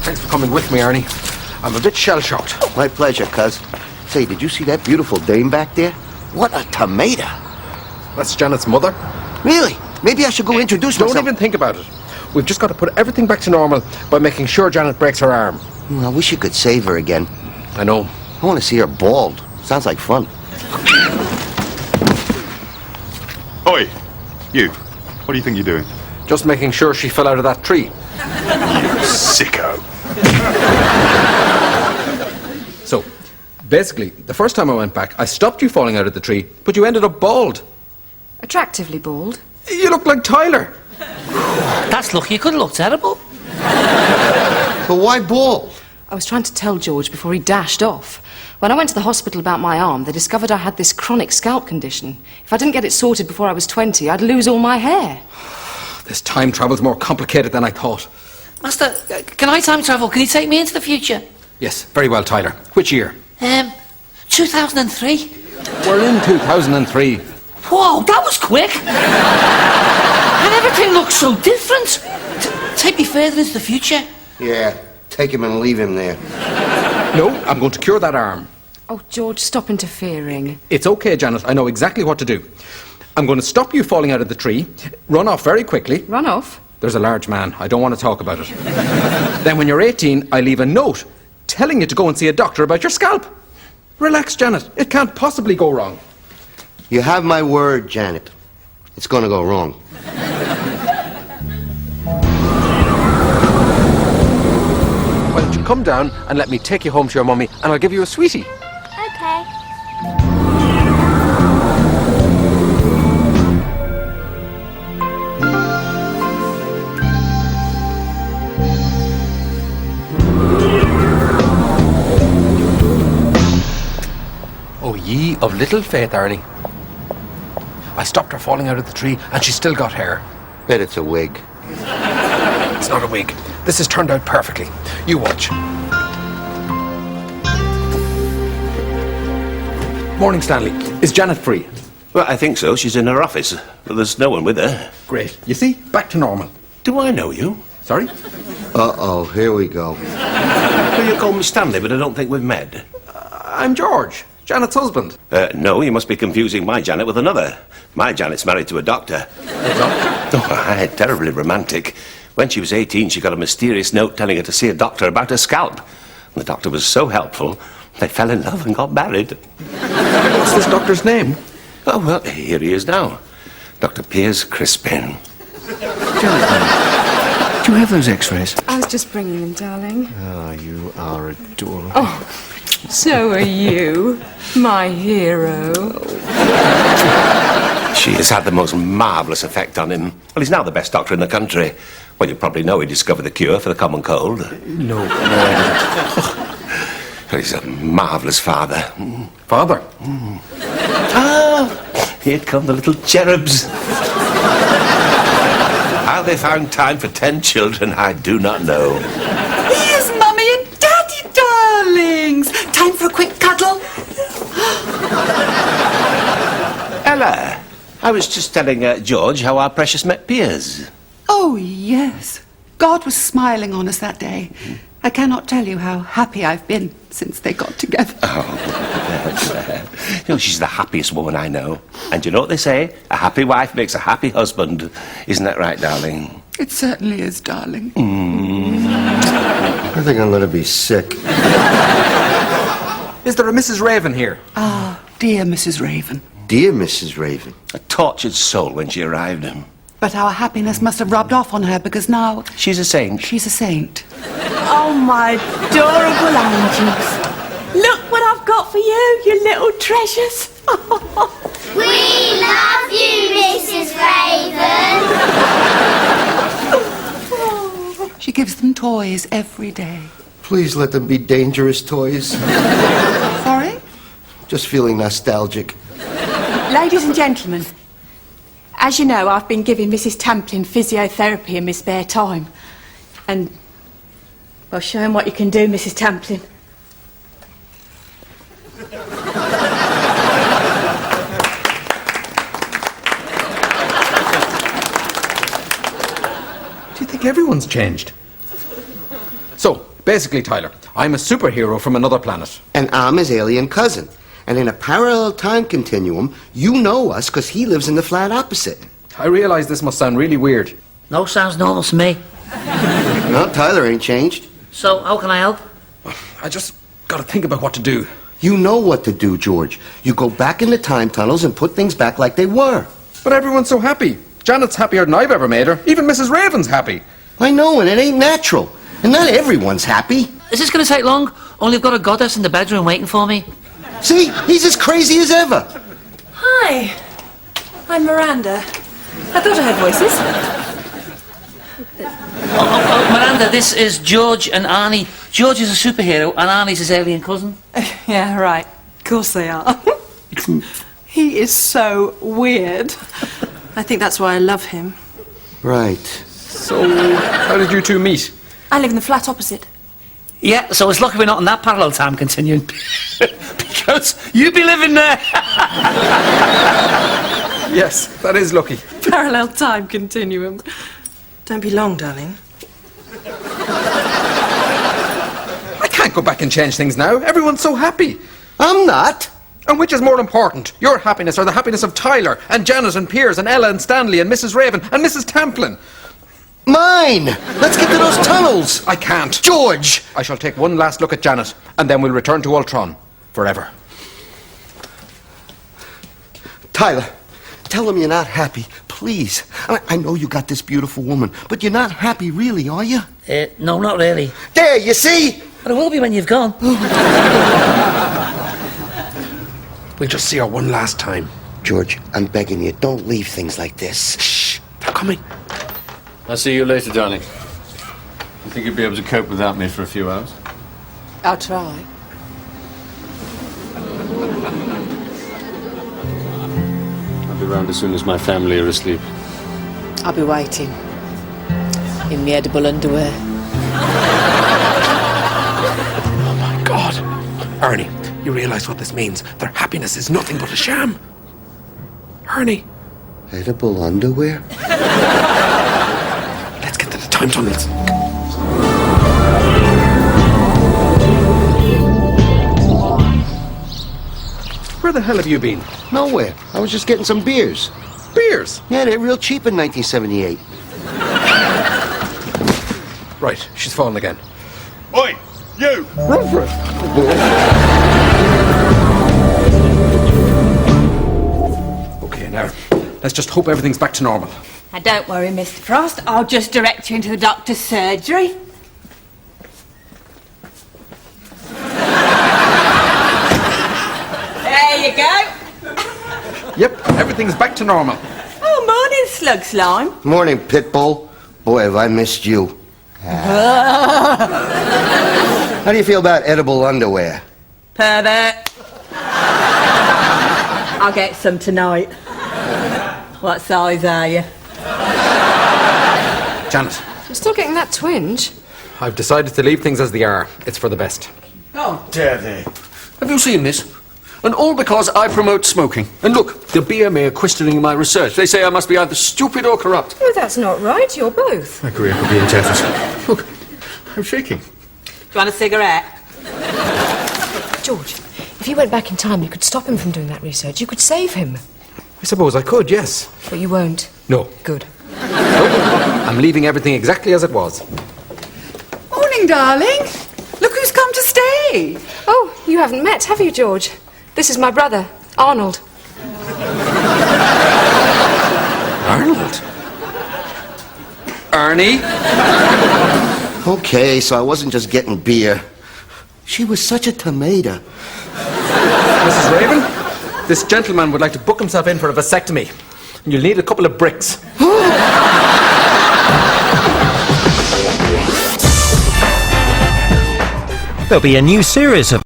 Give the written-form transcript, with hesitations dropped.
Thanks for coming with me, Arnie. I'm a bit shell-shocked. My pleasure, cuz. Say, did you see that beautiful dame back there? What a tomato. That's Janet's mother. Really? Maybe I should go introduce myself. Don't even think about it. We've just got to put everything back to normal by making sure Janet breaks her arm. I wish you could save her again. I know. I want to see her bald. Sounds like fun. Oi, you. What do you think you're doing? Just making sure she fell out of that tree. Sicko. So, basically, the first time I went back, I stopped you falling out of the tree, but you ended up bald. Attractively bald. You look like Tyler. That's lucky. You could have looked terrible. But why bald? I was trying to tell George before he dashed off. When I went to the hospital about my arm, they discovered I had this chronic scalp condition. If I didn't get it sorted before I was 20, I'd lose all my hair. This time travel's more complicated than I thought. Master, can I time travel? Can you take me into the future? Yes, very well, Tyler. Which year? 2003. We're in 2003. Whoa, that was quick. And everything looks so different. Take me further into the future. Yeah, take him and leave him there. No, I'm going to cure that arm. Oh, George, stop interfering. It's okay, Janet. I know exactly what to do. I'm going to stop you falling out of the tree, run off very quickly. Run off? There's a large man. I don't want to talk about it. Then when you're 18, I leave a note telling you to go and see a doctor about your scalp. Relax, Janet. It can't possibly go wrong. You have my word, Janet. It's going to go wrong. Why don't you come down and let me take you home to your mummy, and I'll give you a sweetie. Okay. Oh, ye of little faith, Arnie. I stopped her falling out of the tree, and she's still got hair. Bet it's a wig. It's not a wig. This has turned out perfectly. You watch. Morning, Stanley. Is Janet free? Well, I think so. She's in her office. But there's no one with her. Great. You see? Back to normal. Do I know you? Sorry? Uh-oh, here we go. Well, you call me Stanley, but I don't think we've met. I'm George, Janet's husband. No, you must be confusing my Janet with another. My Janet's married to a doctor. A doctor? Oh, terribly romantic. When she was 18, she got a mysterious note telling her to see a doctor about her scalp. And the doctor was so helpful, they fell in love and got married. What's this doctor's name? Oh, well, here he is now. Dr. Piers Crispin. Do you have those x-rays? I was just bringing them, darling. Oh, you are adorable. Oh, so are you, my hero. She has had the most marvellous effect on him. Well, he's now the best doctor in the country. Well, you probably know he discovered the cure for the common cold. No, I Well, he's a marvellous father. Father. Ah, here come the little cherubs. How they found time for 10 children, I do not know. Here's Mummy and Daddy, darlings. Time for a quick cuddle. Ella, I was just telling George how our precious met Piers. Oh, yes. God was smiling on us that day. I cannot tell you how happy I've been since they got together. You know, she's the happiest woman I know. And you know what they say? A happy wife makes a happy husband. Isn't that right, darling? It certainly is, darling. I think I'm going to be sick. Is there a Mrs. Raven here? Ah, dear Mrs. Raven. Dear Mrs. Raven. A tortured soul when she arrived. But our happiness must have rubbed off on her because now She's a saint. she's a saint. Oh, my adorable angels. Look what I've got for you, you little treasures. We love you, Mrs. Raven. She gives them toys every day. Please let them be dangerous toys. Sorry? Just feeling nostalgic. Ladies and gentlemen, as you know, I've been giving Mrs. Tamplin physiotherapy in my spare time. And I'll show him what you can do, Mrs. Tamplin. Do you think everyone's changed? So, Basically, Tyler, I'm a superhero from another planet. And I'm his alien cousin. And in a parallel time continuum, you know us because he lives in the flat opposite. I realise this must sound really weird. No, sounds normal to me. No, Tyler ain't changed. So, how can I help? I just got to think about what to do. You know what to do, George. You go back in the time tunnels and put things back like they were. But everyone's so happy. Janet's happier than I've ever made her. Even Mrs. Raven's happy. I know, and it ain't natural. And not everyone's happy. Is this going to take long? Only I've got a goddess in the bedroom waiting for me. See, he's as crazy as ever. Hi, I'm Miranda. I thought I heard voices. Oh, Miranda, this is George and Arnie. George is a superhero and Arnie's his alien cousin. Yeah, right. Of course they are. He is so weird. I think that's why I love him. Right. So, how did you two meet? I live in the flat opposite. Yeah, so it's lucky we're not in that parallel time continuum. Because you'd be living there. Yes, that is lucky. Parallel time continuum. Don't be long, darling. I can't go back and change things now. Everyone's so happy. I'm not. And which is more important? Your happiness or the happiness of Tyler and Janet and Piers and Ella and Stanley and Mrs. Raven and Mrs. Tamplin? Mine! Let's get to those tunnels! I can't. George! I shall take one last look at Janet and then we'll return to Ultron. Forever. Tyler, tell him you're not happy, please. I know you got this beautiful woman, but you're not happy really, are you? No, not really. There, you see? But it will be when you've gone. We'll just see her one last time. George, I'm begging you, don't leave things like this. Shh, they're coming. I'll see you later, darling. You think you'll be able to cope without me for a few hours? I'll try. I'll be round as soon as my family are asleep. I'll be waiting. In the edible underwear. Oh my God. Ernie, you realise what this means? Their happiness is nothing but a sham. Ernie. Edible underwear? Let's get to the time tunnels. Where the hell have you been? Nowhere. I was just getting some beers. Beers? Yeah, they're real cheap in 1978. Right, she's fallen again. Oi, you! Run for it. Okay, now, let's just hope everything's back to normal. Now, don't worry, Mr. Frost. I'll just direct you into the doctor's surgery. There you go. Yep, everything's back to normal. Oh, morning, Slug Slime. Morning, Pitbull. Boy, have I missed you. How do you feel about edible underwear? Pervert. I'll get some tonight. What size are you? Janet, You're still getting that twinge? I've decided to leave things as they are. It's for the best. How dare they? Have you seen this? And all because I promote smoking. And look, the BMA are questioning my research. They say I must be either stupid or corrupt. Oh, that's not right. You're both. I agree, I could be in Jefferson. Look, I'm shaking. Do you want a cigarette? George, if you went back in time, you could stop him from doing that research. You could save him. I suppose I could, yes. But you won't. No. Good. I'm leaving everything exactly as it was. Morning, darling. Look who's come to stay. Oh, you haven't met, have you, George? This is my brother, Arnold. Arnold? Ernie? Okay, so I wasn't just getting beer. She was such a tomato. Mrs. Raven? This gentleman would like to book himself in for a vasectomy. And you'll need a couple of bricks. There'll be a new series of